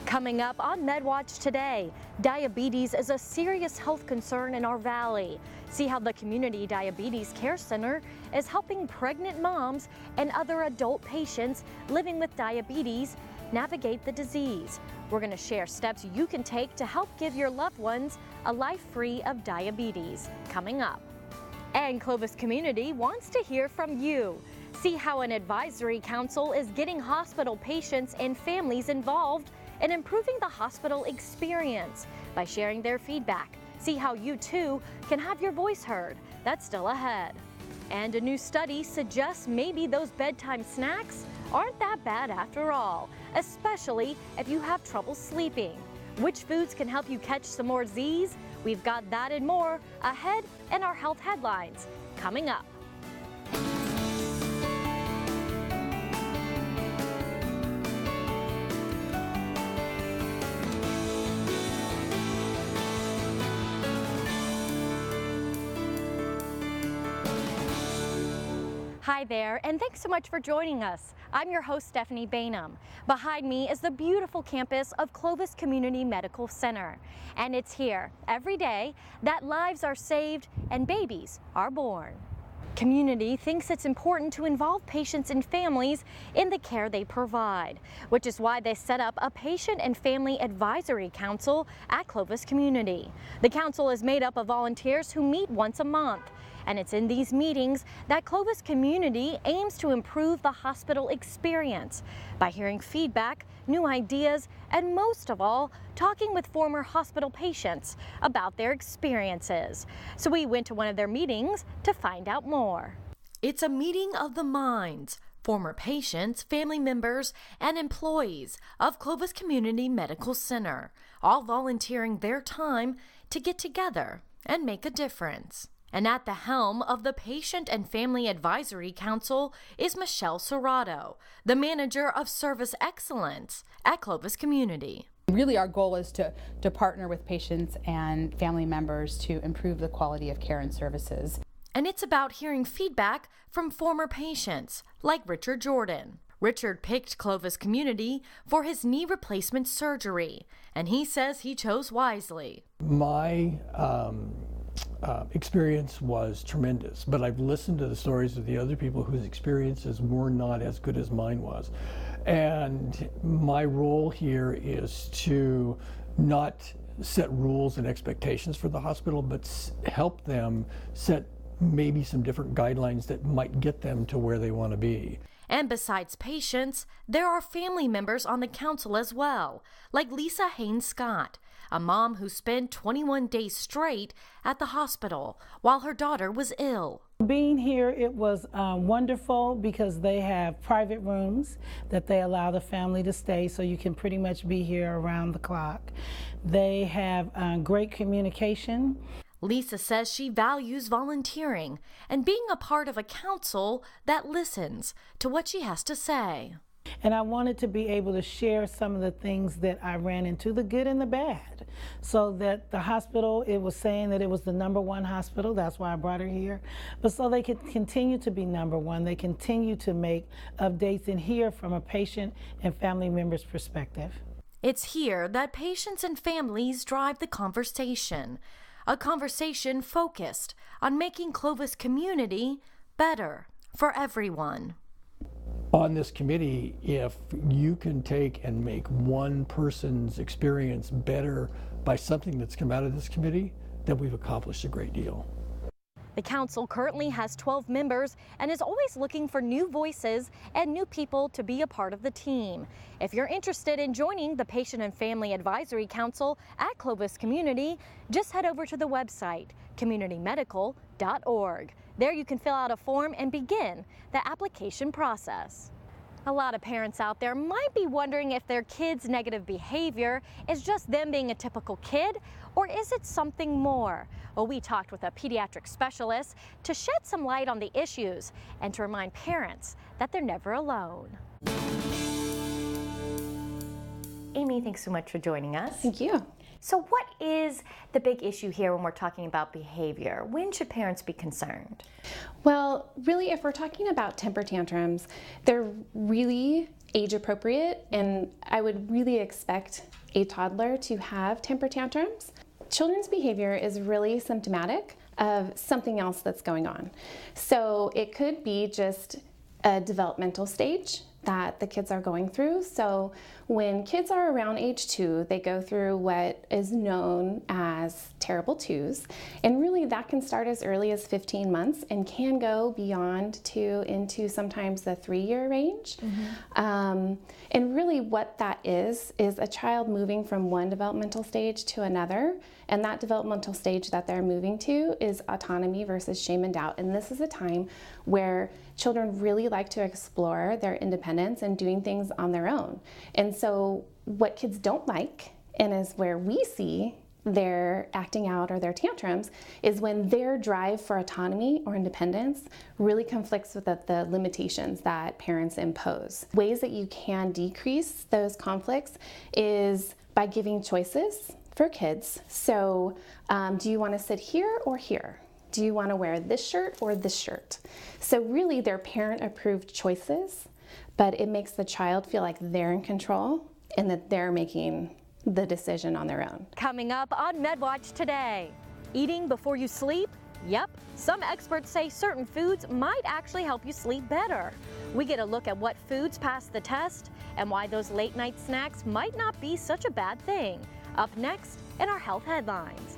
Coming up on MedWatch today, diabetes is a serious health concern in our valley. See how the Community Diabetes Care Center is helping pregnant moms and other adult patients living with diabetes navigate the disease. We're going to share steps you can take to help give your loved ones a life free of diabetes. Coming up. And Clovis Community wants to hear from you. See how an advisory council is getting hospital patients and families involved in improving the hospital experience by sharing their feedback. See how you too can have your voice heard. That's still ahead. And a new study suggests maybe those bedtime snacks aren't that bad after all, especially if you have trouble sleeping. Which foods can help you catch some more Z's? We've got that and more ahead in our health headlines coming up. Hi there, and thanks so much for joining us. I'm your host, Stephanie Bainham. Behind me is the beautiful campus of Clovis Community Medical Center. And it's here every day that lives are saved and babies are born. Community thinks it's important to involve patients and families in the care they provide, which is why they set up a Patient and Family Advisory Council at Clovis Community. The council is made up of volunteers who meet once a month. And it's in these meetings that Clovis Community aims to improve the hospital experience by hearing feedback, new ideas, and most of all, talking with former hospital patients about their experiences. So we went to one of their meetings to find out more. It's a meeting of the minds. Former patients, family members, and employees of Clovis Community Medical Center, all volunteering their time to get together and make a difference. And at the helm of the Patient and Family Advisory Council is Michelle Serrato, the manager of Service Excellence at Clovis Community. Really, our goal is to partner with patients and family members to improve the quality of care and services. And it's about hearing feedback from former patients, like Richard Jordan. Richard picked Clovis Community for his knee replacement surgery, and he says he chose wisely. My experience was tremendous, but I've listened to the stories of the other people whose experiences were not as good as mine was. And my role here is to not set rules and expectations for the hospital, but help them set maybe some different guidelines that might get them to where they want to be. And besides patients, there are family members on the council as well, like Lisa Haynes Scott, a mom who spent 21 days straight at the hospital while her daughter was ill. Being here, it was wonderful because they have private rooms that they allow the family to stay, so you can pretty much be here around the clock. They have great communication. Lisa says she values volunteering and being a part of a council that listens to what she has to say. And I wanted to be able to share some of the things that I ran into, the good and the bad, so that the hospital, it was saying that it was the #1 hospital, that's why I brought her here, but so they could continue to be #1, they continue to make updates and hear from a patient and family member's perspective. It's here that patients and families drive the conversation, a conversation focused on making Clovis Community better for everyone. On this committee, if you can take and make one person's experience better by something that's come out of this committee, then we've accomplished a great deal. The council currently has 12 members and is always looking for new voices and new people to be a part of the team. If you're interested in joining the Patient and Family Advisory Council at Clovis Community, just head over to the website, communitymedical.org. There you can fill out a form and begin the application process. A lot of parents out there might be wondering if their kids' negative behavior is just them being a typical kid, or is it something more? Well, we talked with a pediatric specialist to shed some light on the issues and to remind parents that they're never alone. Amy, thanks so much for joining us. Thank you. So what is the big issue here when we're talking about behavior? When should parents be concerned? Well, really, if we're talking about temper tantrums, they're really age appropriate, and I would really expect a toddler to have temper tantrums. Children's behavior is really symptomatic of something else that's going on. So it could be just a developmental stage that the kids are going through. So when kids are around age 2, they go through what is known as terrible twos. And really that can start as early as 15 months and can go beyond 2 into sometimes the 3-year range. And really what that is a child moving from one developmental stage to another. And that developmental stage that they're moving to is autonomy versus shame and doubt. And this is a time where children really like to explore their independence and doing things on their own. And so what kids don't like, and is where we see their acting out or their tantrums, is when their drive for autonomy or independence really conflicts with the limitations that parents impose. Ways that you can decrease those conflicts is by giving choices for kids. So do you want to sit here or here? Do you want to wear this shirt or this shirt? So really they're parent approved choices, but it makes the child feel like they're in control and that they're making the decision on their own. Coming up on MedWatch today, eating before you sleep? Yep, some experts say certain foods might actually help you sleep better. We get a look at what foods pass the test and why those late night snacks might not be such a bad thing. Up next in our health headlines.